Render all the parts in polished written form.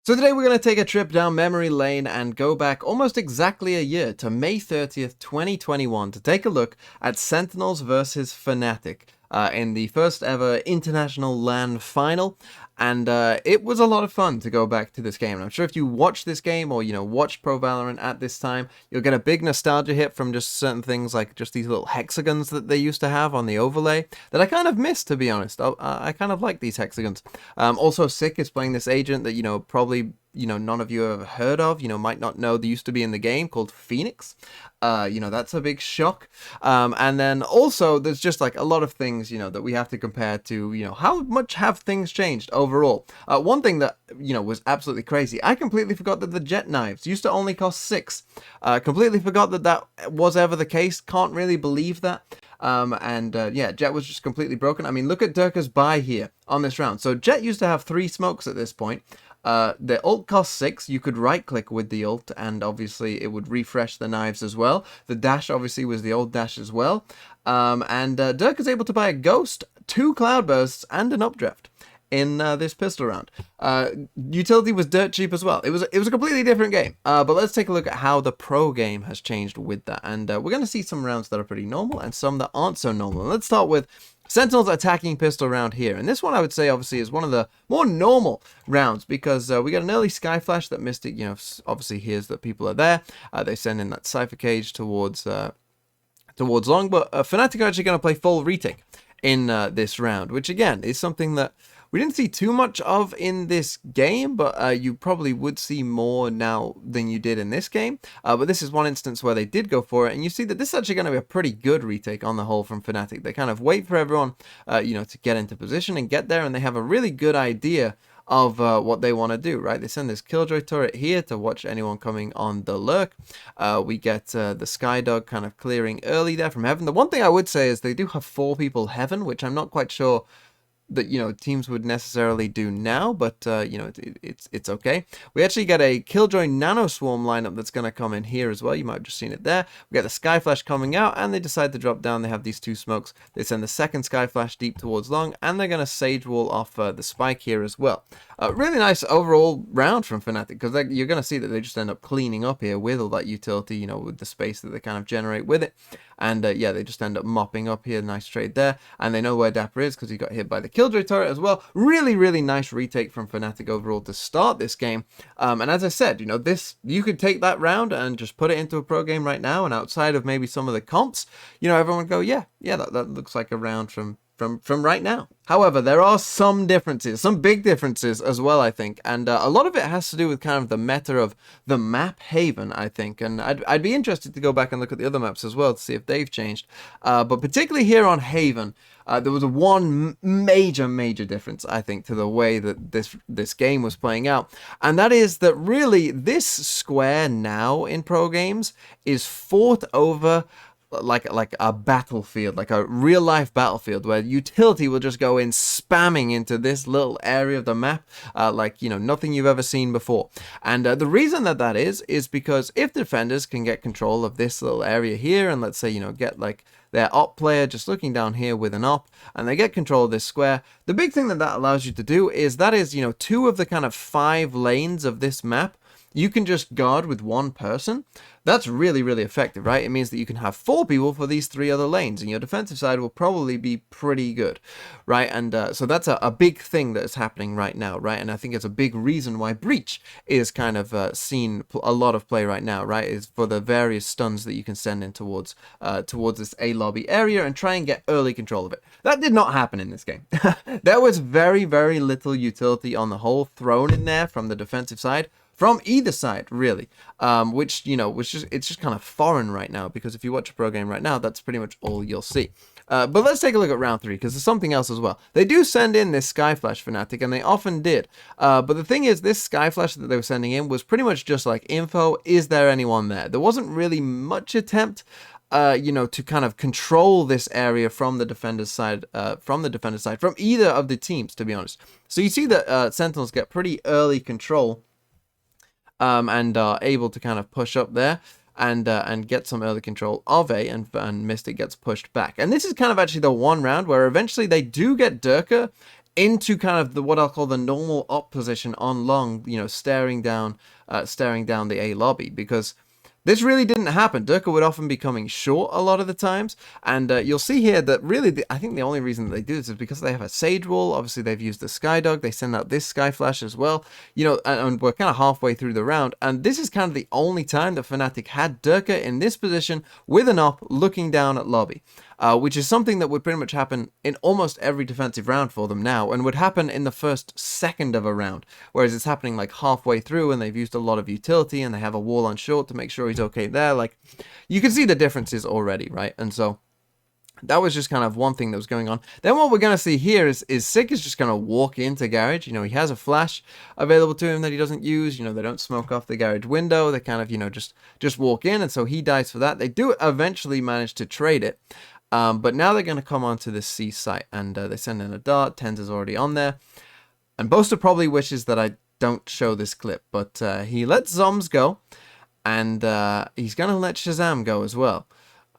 So today we're going to take a trip down memory lane and go back almost exactly a year to May 30th, 2021 to take a look at Sentinels versus Fnatic in the first ever International LAN final. And it was a lot of fun to go back to this game. And I'm sure if you watch this game or, watch Pro Valorant at this time, you'll get a big nostalgia hit from just certain things like just these little hexagons that they used to have on the overlay that I kind of miss, to be honest. I kind of like these hexagons. Also, Sick is playing this agent that, probably none of you have heard of, might not know they used to be in the game, called Phoenix. That's a big shock. And then also there's just like a lot of things, that we have to compare to, how much have things changed overall. One thing that, was absolutely crazy. I completely forgot that the jet knives used to only cost 6. Completely forgot that that was ever the case. Can't really believe that. Yeah, Jet was just completely broken. I mean, look at Durka's buy here on this round. So Jet used to have 3 smokes at this point. The ult cost 6. You could right click with the ult and obviously it would refresh the knives as well. The dash obviously was the old dash as well. Dirk is able to buy a ghost, 2 cloud bursts and an updraft in this pistol round. Utility was dirt cheap as well. It was a completely different game. But let's take a look at how the pro game has changed with that. And we're going to see some rounds that are pretty normal and some that aren't so normal. And let's start with Sentinel's attacking pistol round here. And this one I would say obviously is one of the more normal rounds because we got an early sky flash that Mystic, obviously hears that people are there. They send in that Cypher Cage towards long, but Fnatic are actually going to play full retake in this round, which again is something that we didn't see too much of in this game, but you probably would see more now than you did in this game. But this is one instance where they did go for it, and you see that this is actually going to be a pretty good retake on the whole from Fnatic. They kind of wait for everyone, to get into position and get there, and they have a really good idea of what they want to do, right? They send this Killjoy turret here to watch anyone coming on the lurk. We get the Skydog kind of clearing early there from Heaven. The one thing I would say is they do have 4 people Heaven, which I'm not quite sure that teams would necessarily do now, but it's okay. We actually get a Killjoy Nano Swarm lineup that's going to come in here as well. You might have just seen it there. We get the Sky Flash coming out, and they decide to drop down. They have these 2 smokes. They send the second Sky Flash deep towards long, and they're going to Sage Wall off the spike here as well. Really nice overall round from Fnatic, because you're going to see that they just end up cleaning up here with all that utility, with the space that they kind of generate with it. And yeah, they just end up mopping up here. Nice trade there. And they know where Dapper is because he got hit by the Killjoy turret as well. Really, really nice retake from Fnatic overall to start this game. And as I said, you could take that round and just put it into a pro game right now. And outside of maybe some of the comps, everyone would go, yeah, that looks like a round from right now. However, there are some differences, some big differences as well, I think. And a lot of it has to do with kind of the meta of the map Haven, I think. And I'd be interested to go back and look at the other maps as well to see if they've changed. But particularly here on Haven, there was one major difference, I think, to the way that this game was playing out. And that is that really this square now in pro games is fought over like a battlefield, like a real life battlefield where utility will just go in spamming into this little area of the map like nothing you've ever seen before. And the reason that is because if defenders can get control of this little area here, and let's say get like their op player just looking down here with an op, and they get control of this square, the big thing that allows you to do is 2 of the kind of 5 lanes of this map you can just guard with 1 person. That's really, really effective, right? It means that you can have 4 people for these 3 other lanes, and your defensive side will probably be pretty good, right? And so that's a big thing that is happening right now, right? And I think it's a big reason why Breach is kind of seen a lot of play right now, right? Is for the various stuns that you can send in towards this A lobby area and try and get early control of it. That did not happen in this game. There was very, very little utility on the whole thrown in there from the defensive side. From either side, really, which, it's just kind of foreign right now, because if you watch a pro game right now, that's pretty much all you'll see. But let's take a look at round 3, because there's something else as well. They do send in this Sky Flash Fnatic, and they often did. But the thing is, this Sky Flash that they were sending in was pretty much just like info, is there anyone there? There wasn't really much attempt to kind of control this area from the defender's side, from either of the teams, to be honest. So you see that Sentinels get pretty early control, and are able to kind of push up there and get some early control of A, and Mystic gets pushed back. And this is kind of actually the one round where eventually they do get Durka into kind of the what I'll call the normal op position on long, you know, staring down the A lobby, because this really didn't happen. Durka would often be coming short a lot of the times, and you'll see here that really, I think the only reason that they do this is because they have a Sage Wall. Obviously, they've used the Skydog. They send out this Sky Flash as well, you know, and we're kind of halfway through the round, and this is kind of the only time that Fnatic had Durka in this position with an op looking down at lobby. Which is something that would pretty much happen in almost every defensive round for them now, and would happen in the first second of a round, whereas it's happening like halfway through, and they've used a lot of utility, and they have a wall on short to make sure he's okay there. Like, you can see the differences already, right? And so that was just kind of one thing that was going on. Then what we're going to see here is Sick is just going to walk into Garage. You know, he has a flash available to him that he doesn't use. You know, they don't smoke off the Garage window. They kind of, you know, just walk in, and so he dies for that. They do eventually manage to trade it. But now they're going to come onto this C site, and they send in a dart. Tens is already on there. And Boaster probably wishes that I don't show this clip, but he lets Zoms go, and he's going to let Shazam go as well.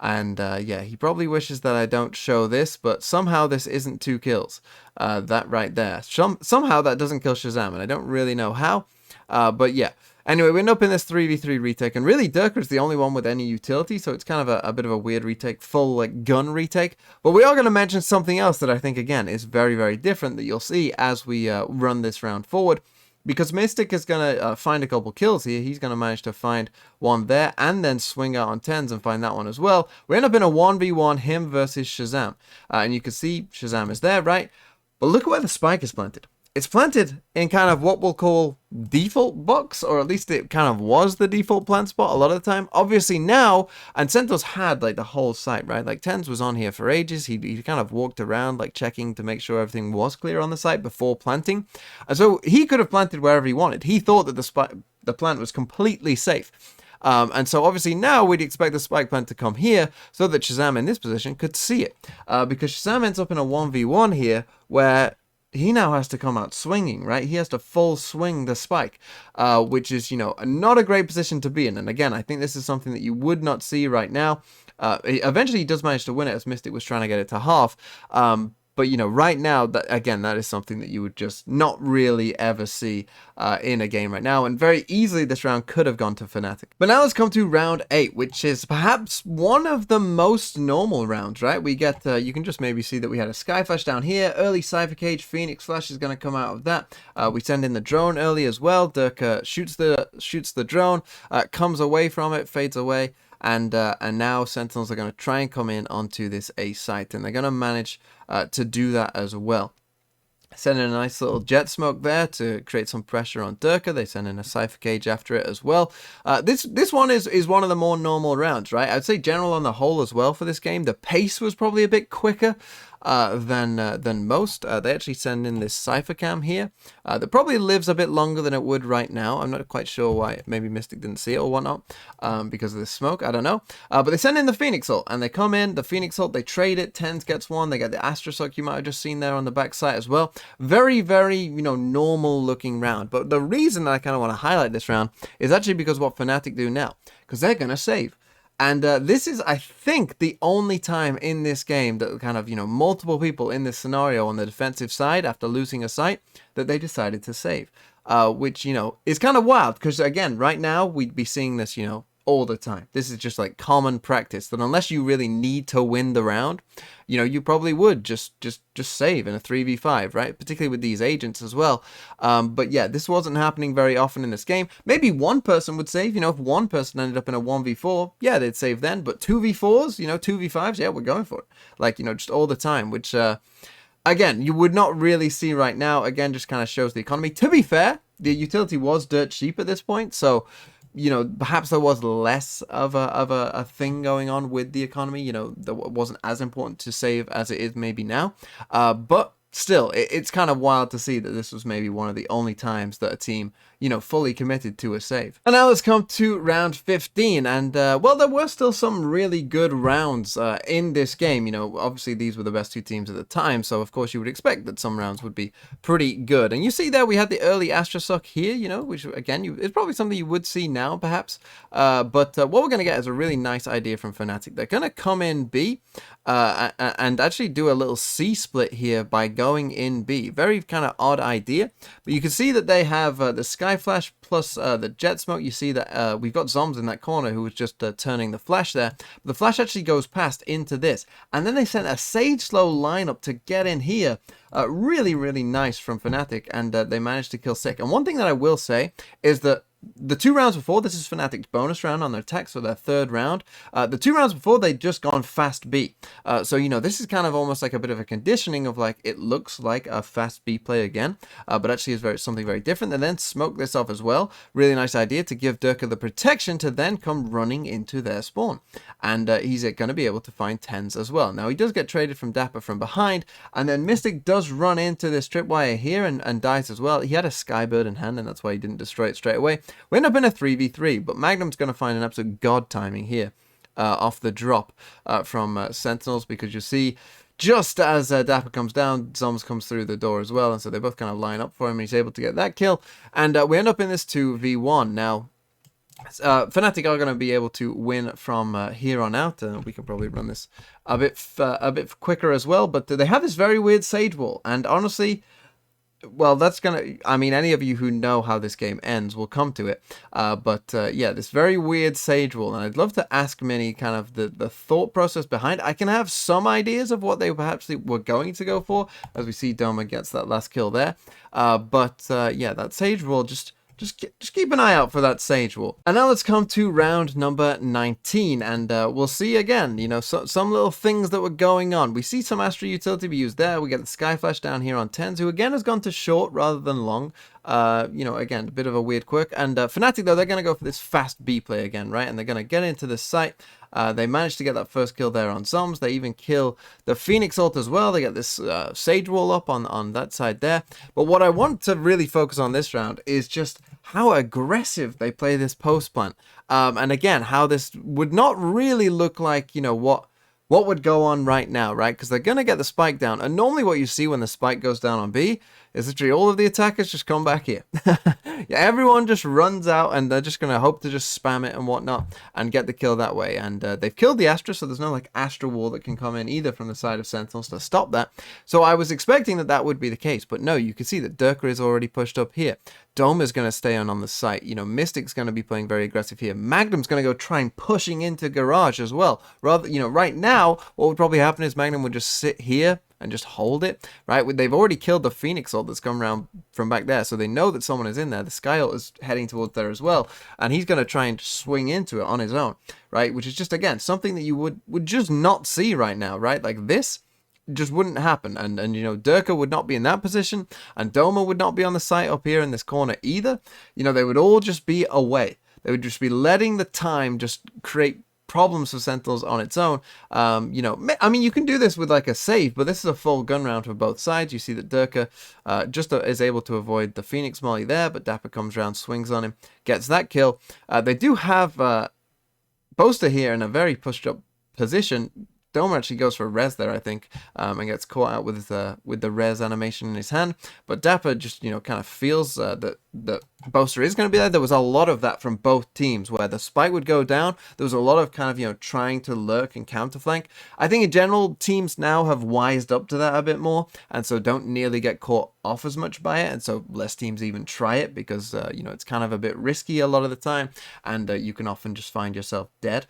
And yeah, he probably wishes that I don't show this, but somehow this isn't 2 kills. That right there. Somehow that doesn't kill Shazam, and I don't really know how. But yeah. Anyway, we end up in this 3v3 retake, and really Durka is the only one with any utility, so it's kind of a bit of a weird retake, full like gun retake. But we are going to mention something else that I think, again, is very, very different that you'll see as we run this round forward. Because Mystic is going to find a couple kills here. He's going to manage to find one there and then swing out on tens and find that one as well. We end up in a 1v1, him versus Shazam. And you can see Shazam is there, right? But look at where the spike is planted. It's planted in kind of what we'll call default box, or at least it kind of was the default plant spot a lot of the time. Obviously now, and Sentos had like the whole site, right? Like Tens was on here for ages. He kind of walked around like checking to make sure everything was clear on the site before planting. And so he could have planted wherever he wanted. He thought that the plant was completely safe. And so obviously now we'd expect the spike plant to come here so that Shazam in this position could see it. Because Shazam ends up in a 1v1 here where he now has to come out swinging, right? He has to full swing the spike, which is, you know, not a great position to be in. And again, I think this is something that you would not see right now. Eventually, he does manage to win it as Mystic was trying to get it to half. But, you know, right now, that is something that you would just not really ever see in a game right now. And very easily, this round could have gone to Fnatic. But now let's come to round 8, which is perhaps one of the most normal rounds, right? We get, you can just maybe see that we had a Sky Flash down here. Early Cypher Cage, Phoenix Flash is going to come out of that. We send in the drone early as well. Durka shoots the drone, comes away from it, fades away. And now Sentinels are going to try and come in onto this A site, and they're going to manage to do that as well. Send in a nice little jet smoke there to create some pressure on Durka. They send in a Cypher Cage after it as well. This one is one of the more normal rounds, right? I'd say general on the whole as well for this game. The pace was probably a bit quicker than most. They actually send in this Cypher Cam here that probably lives a bit longer than it would right now. I'm not quite sure why. Maybe Mystic didn't see it or whatnot because of the smoke. I don't know. But they send in the Phoenix ult, and they come in. The Phoenix ult, they trade it. Tens gets one. They get the Astrosuck you might have just seen there on the backside as well. Very, very, you know, normal looking round. But the reason that I kind of want to highlight this round is actually because what Fnatic do now, because they're going to save. And this is, I think, the only time in this game that kind of, you know, multiple people in this scenario on the defensive side, after losing a site, that they decided to save. Which, you know, is kind of wild, because, again, right now, we'd be seeing this, you know, all the time. This is just like common practice, that unless you really need to win the round, you know, you probably would just save in a 3v5, right? Particularly with these agents as well. But yeah, this wasn't happening very often in this game. Maybe one person would save, you know, if one person ended up in a 1v4, yeah, they'd save then. But 2v4s, you know, 2v5s, yeah, we're going for it. Like, you know, just all the time, which, again, you would not really see right now. Again, just kind of shows the economy. To be fair, the utility was dirt cheap at this point, so you know, perhaps there was less of a thing going on with the economy. You know, that wasn't as important to save as it is maybe now. But still, it's kind of wild to see that this was maybe one of the only times that a team, you know, fully committed to a save. And now let's come to round 15. And, well, there were still some really good rounds in this game. You know, obviously these were the best two teams at the time. So, of course, you would expect that some rounds would be pretty good. And you see there we had the early Astrosuck here, you know, which, again, it's probably something you would see now, perhaps. But what we're going to get is a really nice idea from Fnatic. They're going to come in B and actually do a little C split here by going in B. Very kind of odd idea, but you can see that they have the Sky Flash plus the Jet Smoke. You see that we've got Zombs in that corner who was just turning the Flash there. But the Flash actually goes past into this, and then they sent a Sage Slow lineup to get in here. Really, really nice from Fnatic, and they managed to kill Sick. And one thing that I will say is that the 2 rounds before, this is Fnatic's bonus round on their attacks for their 3rd round. The 2 rounds before, they'd just gone fast B. So, you know, this is kind of almost like a bit of a conditioning of like, it looks like a fast B play again, but actually is something very different. And then smoke this off as well. Really nice idea to give Durka the protection to then come running into their spawn. And he's going to be able to find 10s as well. Now, he does get traded from Dapper from behind, and then Mystic does run into this tripwire here and dies as well. He had a Skybird in hand, and that's why he didn't destroy it straight away. We end up in a 3v3, but Magnum's going to find an absolute god timing here off the drop from Sentinels, because you see, just as Dapper comes down, Zombs comes through the door as well, and so they both kind of line up for him, and he's able to get that kill, and we end up in this 2v1. Now, Fnatic are going to be able to win from here on out. We can probably run this a bit quicker as well, but they have this very weird Sage Wall, and honestly, well, that's gonna, I mean, any of you who know how this game ends will come to it, but yeah, this very weird Sage Wall, and I'd love to ask Minnie kind of the thought process behind. I can have some ideas of what they perhaps were going to go for, as we see Doma gets that last kill there, but yeah, that Sage Wall, just keep an eye out for that Sage Wall. And now let's come to round number 19, and we'll see again, you know, some little things that were going on. We see some Astra utility be used there. We get the Sky Flash down here on 10s, who again has gone to short rather than long. You know, again, a bit of a weird quirk. And Fnatic, though, they're going to go for this fast B play again, right? And they're going to get into this site. They managed to get that first kill there on Zombs. They even kill the Phoenix ult as well. They get this Sage Wall up on that side there. But what I want to really focus on this round is just how aggressive they play this post plant. And again, how this would not really look like, you know, what would go on right now, right? Because they're going to get the spike down. And normally what you see when the spike goes down on B is literally all of the attackers just come back here. Yeah, everyone just runs out, and they're just going to hope to just spam it and whatnot and get the kill that way. And they've killed the Astra, so there's no like Astra wall that can come in either from the side of Sentinels to stop that. So I was expecting that would be the case, but no, you can see that Durka is already pushed up here. Dome is going to stay on the site. You know, Mystic's going to be playing very aggressive here. Magnum's going to go try and pushing into Garage as well. Rather, you know, right now, what would probably happen is Magnum would just sit here and just hold it, right? They've already killed the Phoenix ult that's come around from back there, so they know that someone is in there. The Sky ult is heading towards there as well, and he's going to try and swing into it on his own, right? Which is just, again, something that you would just not see right now, right? Like this just wouldn't happen, and you know, Durka would not be in that position, and Doma would not be on the site up here in this corner either. You know, they would all just be away. They would just be letting the time just create problems for Sentinels on its own. You know, I mean, you can do this with like a save, but this is a full gun round for both sides. You see that Durka just is able to avoid the Phoenix Molly there, but Dapper comes around, swings on him, gets that kill. They do have Boaster here in a very pushed up position. Doma actually goes for a res there, I think, and gets caught out with the res animation in his hand. But Dapper just, you know, kind of feels that Boaster is going to be there. There was a lot of that from both teams, where the spike would go down. There was a lot of kind of, you know, trying to lurk and counterflank. I think in general, teams now have wised up to that a bit more, and so don't nearly get caught off as much by it, and so less teams even try it, because you know, it's kind of a bit risky a lot of the time, and you can often just find yourself dead.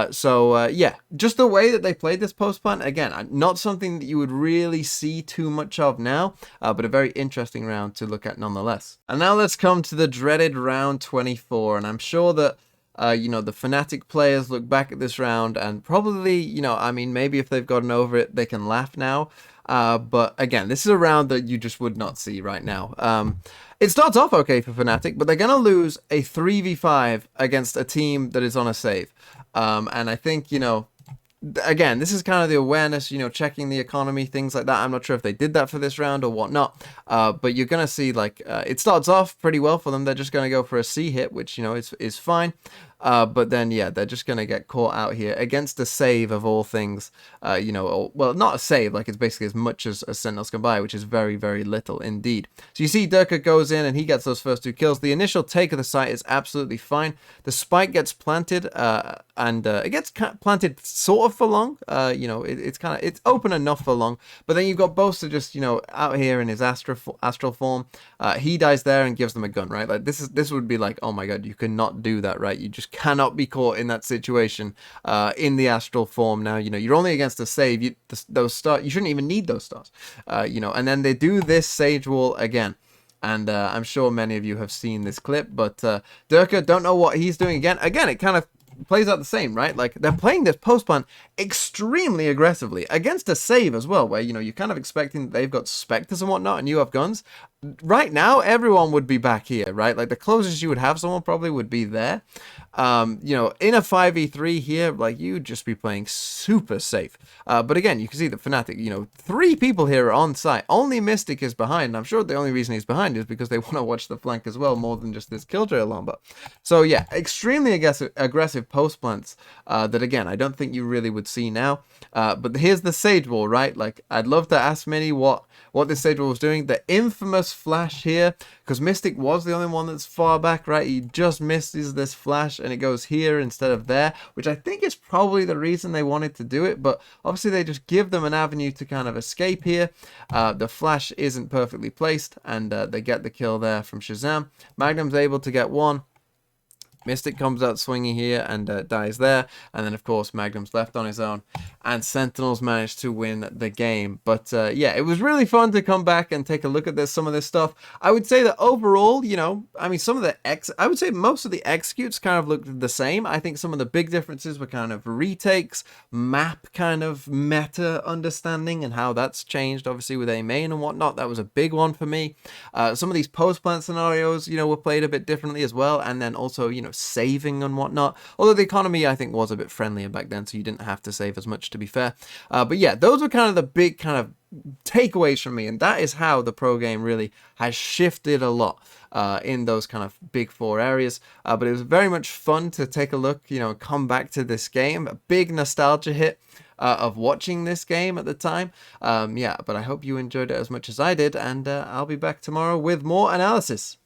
So yeah, just the way that they played this post plant, again, not something that you would really see too much of now, but a very interesting round to look at nonetheless. And now let's come to the dreaded round 24, and I'm sure that you know, the Fnatic players look back at this round and probably, you know, I mean, maybe if they've gotten over it, they can laugh now. But again, this is a round that you just would not see right now. It starts off okay for Fnatic, but they're going to lose a 3v5 against a team that is on a save. And I think, you know, again, this is kind of the awareness, you know, checking the economy, things like that. I'm not sure if they did that for this round or whatnot. But you're going to see, like, it starts off pretty well for them. They're just going to go for a C hit, which, you know, is fine. But then, yeah, they're just going to get caught out here against a save of all things, you know, well, not a save, like it's basically as much as Sentinels can buy, which is very, very little indeed. So you see Durka goes in and he gets those first 2 kills. The initial take of the site is absolutely fine. The spike gets planted, and it gets planted sort of for long. You know, it's open enough for long. But then you've got Boaster just, you know, out here in his astral form. He dies there and gives them a gun, right? Like this would be like, oh my god, you cannot do that, right? You just cannot be caught in that situation in the astral form. Now, you know, you're only against a save. Those stars, you shouldn't even need those stars. You know, and then they do this Sage Wall again. And I'm sure many of you have seen this clip, but Durka don't know what he's doing again. Again, it kind of plays out the same, right? Like, they're playing this post plant extremely aggressively against a save as well, where, you know, you're kind of expecting they've got Spectres and whatnot, and you have guns. Right now, everyone would be back here, right? Like, the closest you would have someone probably would be there. You know, in a 5v3 here, like, you'd just be playing super safe. But again, you can see that Fnatic, you know, 3 people here are on site. Only Mystic is behind. And I'm sure the only reason he's behind is because they want to watch the flank as well, more than just this Killjoy alarm. But so yeah, extremely aggressive post plants that, again, I don't think you really would see now. But here's the Sage Wall, right? Like, I'd love to ask Mini what this Sage Wall was doing. The infamous flash here, because Mystic was the only one that's far back, right? He just misses this flash and it goes here instead of there, which I think is probably the reason they wanted to do it. But obviously they just give them an avenue to kind of escape here. The flash isn't perfectly placed, and they get the kill there from Shazam. Magnum's able to get one. Mystic comes out swinging here and dies there. And then, of course, Magnum's left on his own. And Sentinels managed to win the game. But, yeah, it was really fun to come back and take a look at some of this stuff. I would say that overall, you know, I mean, I would say most of the executes kind of looked the same. I think some of the big differences were kind of retakes, map kind of meta understanding and how that's changed, obviously, with A main and whatnot. That was a big one for me. Some of these post-plant scenarios, you know, were played a bit differently as well. And then also, you know, saving and whatnot, although the economy I think was a bit friendlier back then, so you didn't have to save as much, to be fair. But yeah, those were kind of the big kind of takeaways from me, and that is how the pro game really has shifted a lot in those kind of big 4 areas. But it was very much fun to take a look, you know, come back to this game. A big nostalgia hit of watching this game at the time. Yeah, but I hope you enjoyed it as much as I did, and I'll be back tomorrow with more analysis.